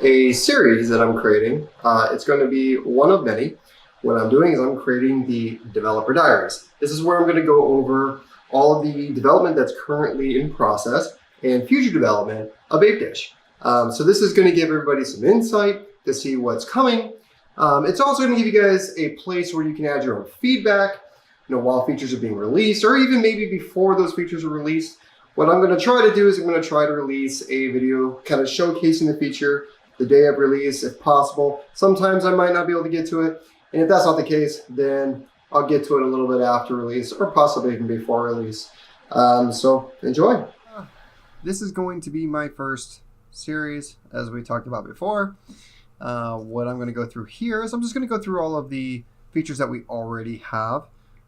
a series that I'm creating. It's going to be one of many. What I'm doing is I'm creating the Developer Diaries. This is where I'm going to go over all of the development that's currently in process and future development of Vape Dish. So this is going to give everybody some insight to see what's coming. It's also going to give you guys a place where you can add your own feedback, while features are being released, or even maybe before those features are released. What I'm going to try to do is I'm going to try to release a video kind of showcasing the feature the day of release, if possible. Sometimes I might not be able to get to it, and if that's not the case, then I'll get to it a little bit after release, or possibly even before release. So enjoy. This is going to be my first series, as we talked about before. What I'm going to go through here is I'm just going to go through all of the features that we already have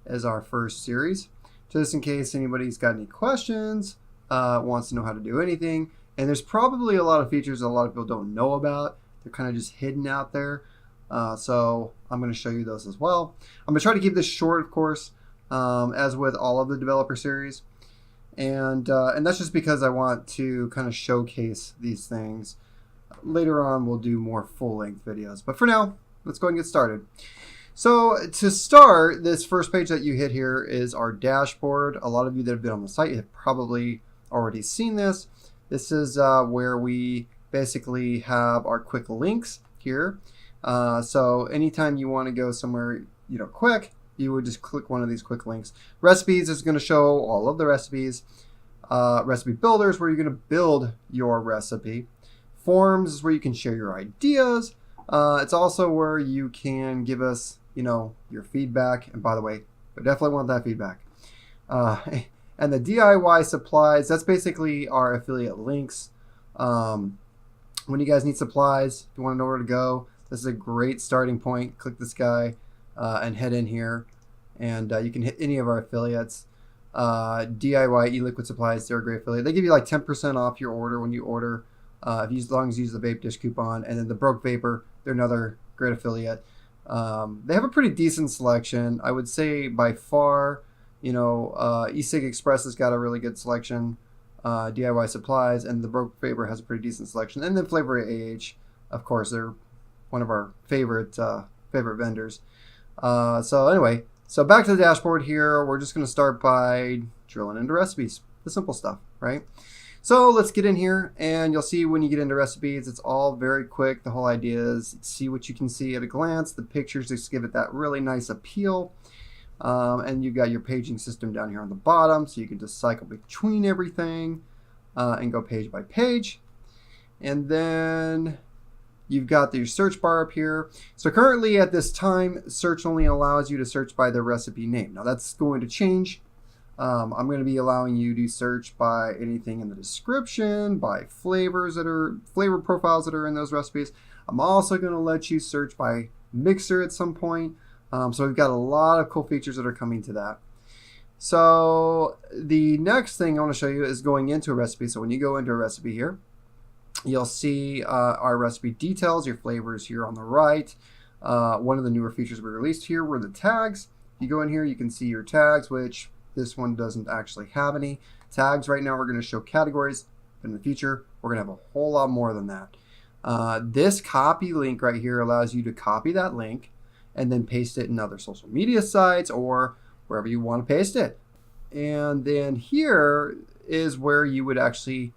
as our first series, just in case anybody's got any questions, wants to know how to do anything. And there's probably a lot of features that a lot of people don't know about. They're kind of just hidden out there. So I'm going to show you those as well. I'm going to try to keep this short, of course, as with all of the developer series. And that's just because I want to kind of showcase these things. Later on, we'll do more full-length videos. But for now, let's go ahead and get started. So to start, this first page that you hit here is our dashboard. A lot of you that have been on the site have probably already seen this. This is where we basically have our quick links here. So anytime you want to go somewhere, quick, you would just click one of these quick links. Recipes is going to show all of the recipes. Recipe builders, where you're going to build your recipe. Forms is where you can share your ideas. It's also where you can give us, your feedback. And by the way, I definitely want that feedback. And the DIY supplies, that's basically our affiliate links. When you guys need supplies, if you want to know where to go, this is a great starting point. Click this guy and head in here. And you can hit any of our affiliates. DIY e-liquid supplies, they're a great affiliate. They give you like 10% off your order when you order, as long as you use the Vape Dish coupon. And then the Broke Vapor, they're another great affiliate. They have a pretty decent selection. I would say by far, eSig Express has got a really good selection. DIY supplies, and the Broke Vapor has a pretty decent selection. And then Flavor AH, of course, they're one of our favorite vendors. So anyway, so back to the dashboard here. We're just going to start by drilling into recipes, the simple stuff, right? So let's get in here, and you'll see when you get into recipes, it's all very quick. The whole idea is see what you can see at a glance. The pictures just give it that really nice appeal. And you've got your paging system down here on the bottom, so you can just cycle between everything and go page by page. And then you've got your search bar up here. So currently at this time, search only allows you to search by the recipe name. Now that's going to change. I'm going to be allowing you to search by anything in the description, by flavor profiles that are in those recipes. I'm also going to let you search by mixer at some point. So we've got a lot of cool features that are coming to that. So the next thing I want to show you is going into a recipe. So when you go into a recipe here, you'll see our recipe details, your flavors here on the right. One of the newer features we released here were the tags. If you go in here, you can see your tags, which this one doesn't actually have any tags right now. We're going to show categories, but in the future, we're going to have a whole lot more than that. This copy link right here allows you to copy that link and then paste it in other social media sites or wherever you want to paste it. And then here is where you would actually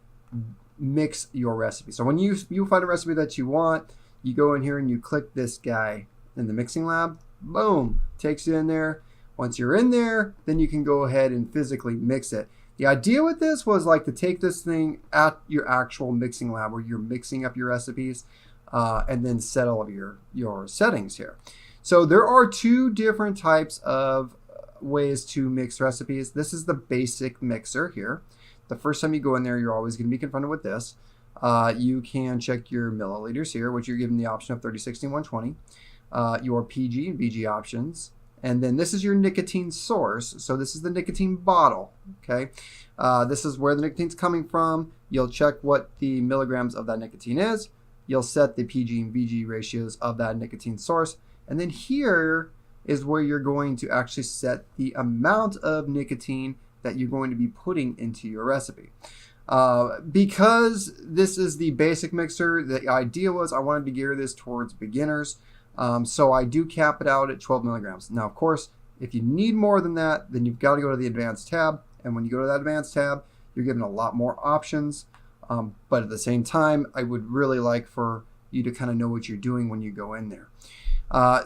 mix your recipe. So when you find a recipe that you want, you go in here and you click this guy in the mixing lab, boom, takes you in there. Once you're in there, then you can go ahead and physically mix it. The idea with this was like to take this thing at your actual mixing lab where you're mixing up your recipes and then set all of your settings here. So there are two different types of ways to mix recipes. This is the basic mixer here. The first time you go in there, you're always going to be confronted with this. You can check your milliliters here, which you're given the option of 30, 60, 120. Your PG and BG options. And then this is your nicotine source. So this is the nicotine bottle, okay? This is where the nicotine's coming from. You'll check what the milligrams of that nicotine is. You'll set the PG and VG ratios of that nicotine source. And then here is where you're going to actually set the amount of nicotine that you're going to be putting into your recipe. Because this is the basic mixer, the idea was I wanted to gear this towards beginners. So I do cap it out at 12 milligrams. Now, of course, if you need more than that, then you've got to go to the advanced tab. And when you go to that advanced tab, you're given a lot more options. But at the same time, I would really like for you to kind of know what you're doing when you go in there.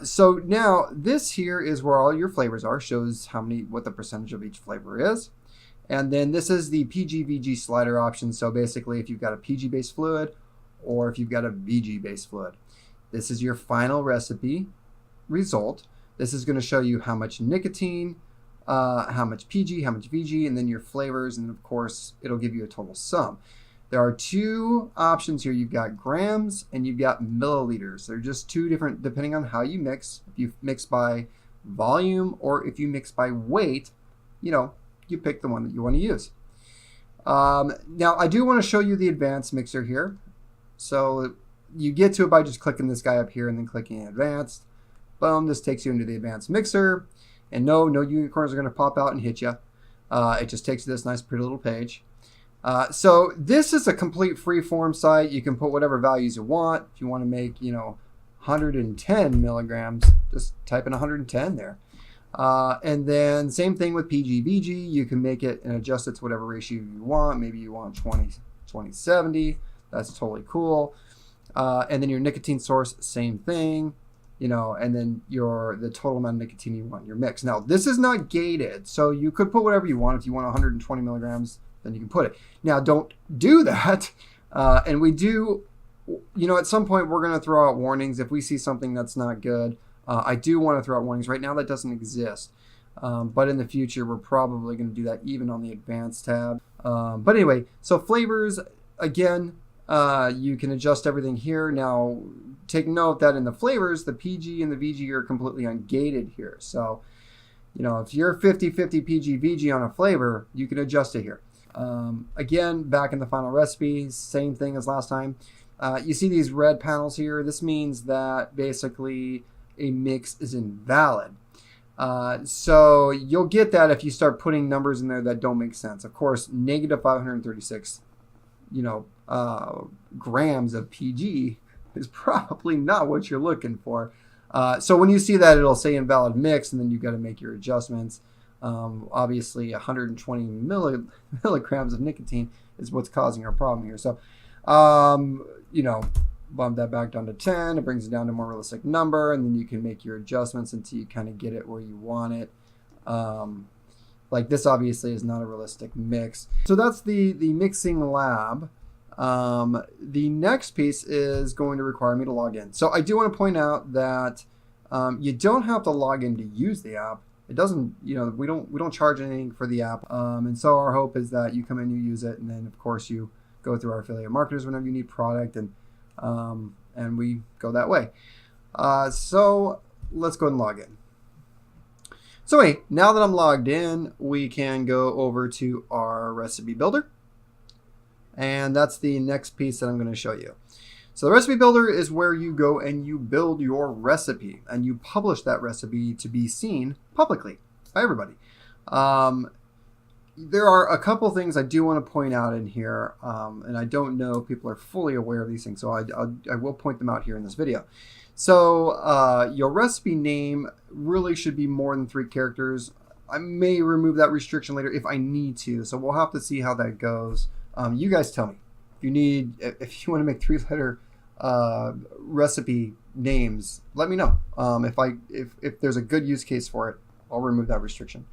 So now this here is where all your flavors are, shows what the percentage of each flavor is. And then this is the PG-VG slider option. So basically if you've got a PG-based fluid or if you've got a VG-based fluid. This is your final recipe result. This is going to show you how much nicotine, how much PG, how much VG, and then your flavors. And of course, it'll give you a total sum. There are two options here. You've got grams and you've got milliliters. They're just two different, depending on how you mix. If you mix by volume or if you mix by weight, you pick the one that you want to use. Now, I do want to show you the advanced mixer here. So you get to it by just clicking this guy up here and then clicking advanced. Boom, this takes you into the advanced mixer. And no unicorns are going to pop out and hit you. It just takes you to this nice pretty little page. So this is a complete free-form site. You can put whatever values you want. If you want to make, 110 milligrams, just type in 110 there. And then same thing with PG-VG. You can make it and adjust it to whatever ratio you want. Maybe you want 20-70. That's totally cool. And then your nicotine source, same thing. And then the total amount of nicotine you want in your mix. Now, this is not gated, so you could put whatever you want. If you want 120 milligrams, then you can put it. Now, don't do that. And we do, at some point, we're going to throw out warnings if we see something that's not good. I do want to throw out warnings. Right now, that doesn't exist. But in the future, we're probably going to do that even on the advanced tab. But anyway, so flavors, again, you can adjust everything here. Now, take note that in the flavors, the PG and the VG are completely ungated here. So, if you're 50-50 PG-VG on a flavor, you can adjust it here. Again, back in the final recipe, same thing as last time. You see these red panels here. This means that basically a mix is invalid. So you'll get that if you start putting numbers in there that don't make sense. Of course, negative 536, grams of PG is probably not what you're looking for. So when you see that, it'll say invalid mix, and then you've got to make your adjustments. Obviously, 120 milligrams of nicotine is what's causing our problem here. So, bump that back down to 10. It brings it down to a more realistic number, and then you can make your adjustments until you kind of get it where you want it. Like this obviously is not a realistic mix. So that's the mixing lab. The next piece is going to require me to log in. So I do want to point out that you don't have to log in to use the app. It doesn't, we don't charge anything for the app. And so our hope is that you come in, you use it, and then of course you go through our affiliate marketers whenever you need product, and we go that way. So let's go ahead and log in. So anyway, now that I'm logged in, we can go over to our recipe builder. And that's the next piece that I'm going to show you. So the recipe builder is where you go and you build your recipe and you publish that recipe to be seen publicly by everybody. There are a couple things I do want to point out in here, and I don't know if people are fully aware of these things, so I will point them out here in this video. So your recipe name really should be more than 3 characters. I may remove that restriction later if I need to, so we'll have to see how that goes. You guys tell me if you want to make 3-letter recipe names. Let me know. If there's a good use case for it, I'll remove that restriction.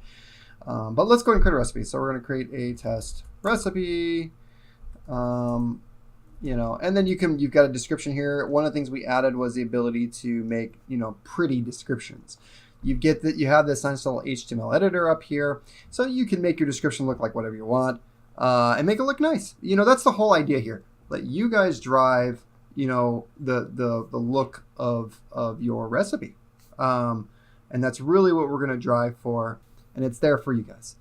But let's go ahead and create a recipe. So we're going to create a test recipe. And then you've got a description here. One of the things we added was the ability to make pretty descriptions. You have this nice little HTML editor up here, so you can make your description look like whatever you want. And make it look nice. That's the whole idea here. Let you guys drive, the look of your recipe. And that's really what we're going to drive for. And it's there for you guys.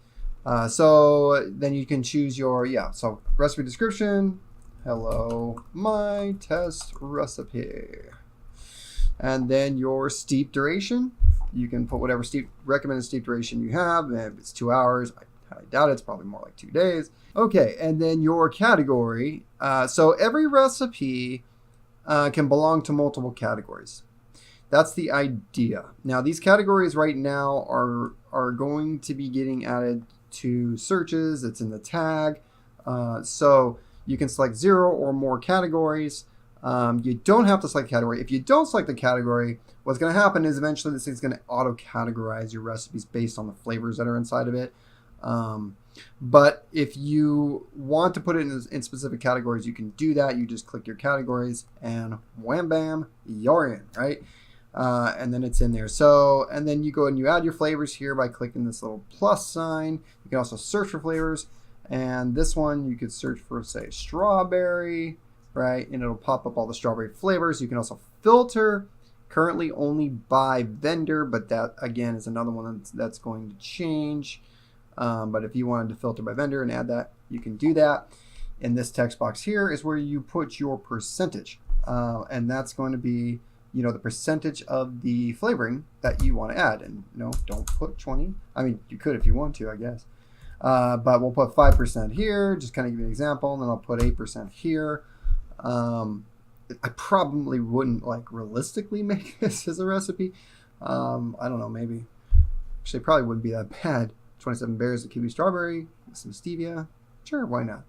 So then you can choose so recipe description. Hello, my test recipe. And then your steep duration. You can put whatever recommended steep duration you have. If it's 2 hours, I highly doubt it. It's probably more like 2 days. Okay, and then your category. So every recipe can belong to multiple categories. That's the idea. Now, these categories right now are going to be getting added to searches. It's in the tag. So you can select 0 or more categories. You don't have to select a category. If you don't select the category, what's going to happen is eventually this thing's going to auto-categorize your recipes based on the flavors that are inside of it. But if you want to put it in specific categories, you can do that. You just click your categories and wham bam, you're in, right? And then it's in there. So, and then you go and you add your flavors here by clicking this little plus sign. You can also search for flavors. And this one, you could search for, say, strawberry, right? And it'll pop up all the strawberry flavors. You can also filter, currently only by vendor, but that, again, is another one that's going to change. But if you wanted to filter by vendor and add that, you can do that. In this text box here is where you put your percentage. And that's going to be, the percentage of the flavoring that you want to add. And don't put 20. I mean, you could if you want to, I guess. But we'll put 5% here, just kind of give you an example, and then I'll put 8% here. I probably wouldn't realistically make this as a recipe. I don't know, maybe. Actually, it probably wouldn't be that bad. 27 berries of kiwi strawberry, some stevia. Sure, why not?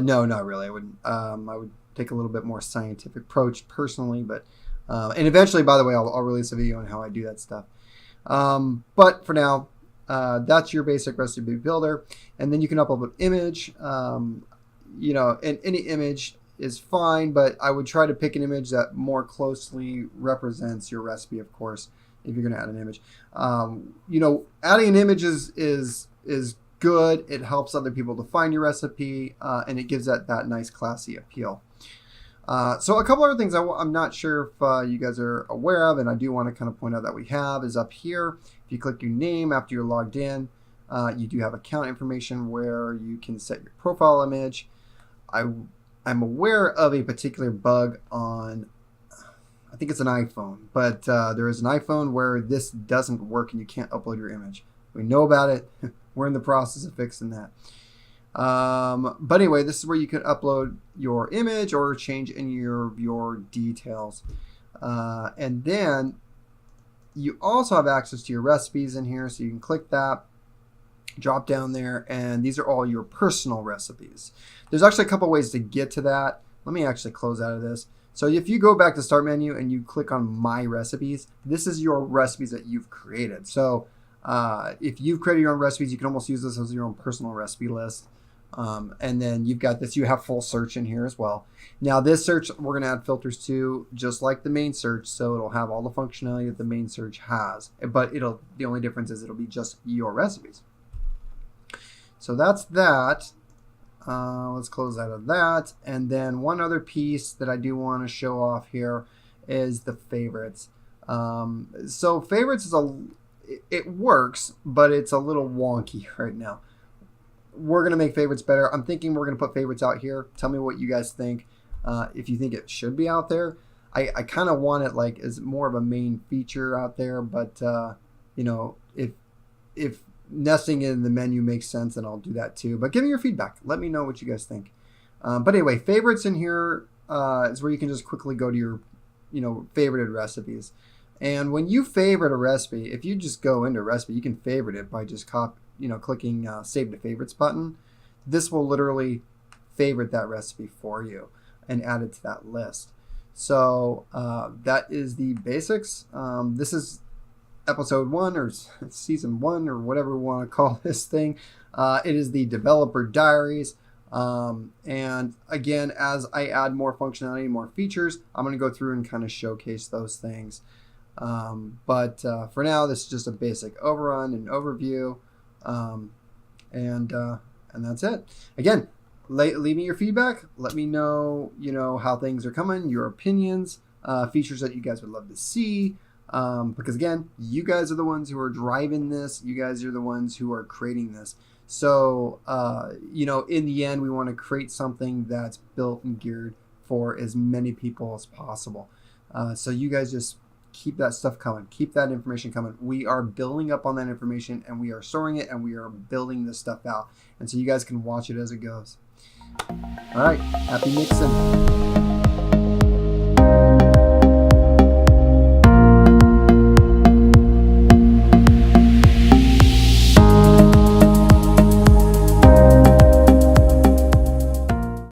No, not really. I wouldn't. I would take a little bit more scientific approach personally, but and eventually, by the way, I'll release a video on how I do that stuff. But for now, that's your basic recipe builder, and then you can upload an image. And any image is fine, but I would try to pick an image that more closely represents your recipe, of course, if you're going to add an image. Adding an image is good. It helps other people to find your recipe, and it gives that nice classy appeal. So a couple other things I'm not sure if you guys are aware of, and I do want to kind of point out that we have, is up here. If you click your name after you're logged in, you do have account information where you can set your profile image. I'm aware of a particular bug on, I think it's an iPhone, but there is an iPhone where this doesn't work and you can't upload your image. We know about it. We're in the process of fixing that. But anyway, this is where you can upload your image or change any of your details. And then you also have access to your recipes in here, so you can click that, drop down there, and these are all your personal recipes. There's actually a couple ways to get to that. Let me actually close out of this. So if you go back to Start menu and you click on My Recipes, this is your recipes that you've created. So if you've created your own recipes, you can almost use this as your own personal recipe list. And then you've got this, you have full search in here as well. Now this search, we're going to add filters to, just like the main search. So it'll have all the functionality that the main search has, but the only difference is it'll be just your recipes. So that's that. Let's close out of that. And then one other piece that I do want to show off here is the favorites. So favorites it works, but it's a little wonky right now. We're going to make favorites better. I'm thinking we're going to put favorites out here. Tell me what you guys think. If you think it should be out there. I kind of want it as more of a main feature out there, but if nesting it in the menu makes sense, then I'll do that too. But give me your feedback. Let me know what you guys think. But anyway, favorites in here is where you can just quickly go to your, favorited recipes. And when you favorite a recipe, if you just go into a recipe, you can favorite it by just clicking Save to Favorites button. This will literally favorite that recipe for you and add it to that list. So that is the basics. This is episode 1 or season 1 or whatever we want to call this thing. It is the Developer Diaries. And again, as I add more functionality, more features, I'm going to go through and kind of showcase those things. But for now, this is just a basic overrun and overview. And that's it. Again, leave me your feedback. Let me know, how things are coming, your opinions, features that you guys would love to see. Because again, you guys are the ones who are driving this. You guys are the ones who are creating this. So, in the end, we want to create something that's built and geared for as many people as possible. So you guys just keep that stuff coming. Keep that information coming. We are building up on that information, and we are storing it, and we are building this stuff out. And so you guys can watch it as it goes. All right, happy mixing.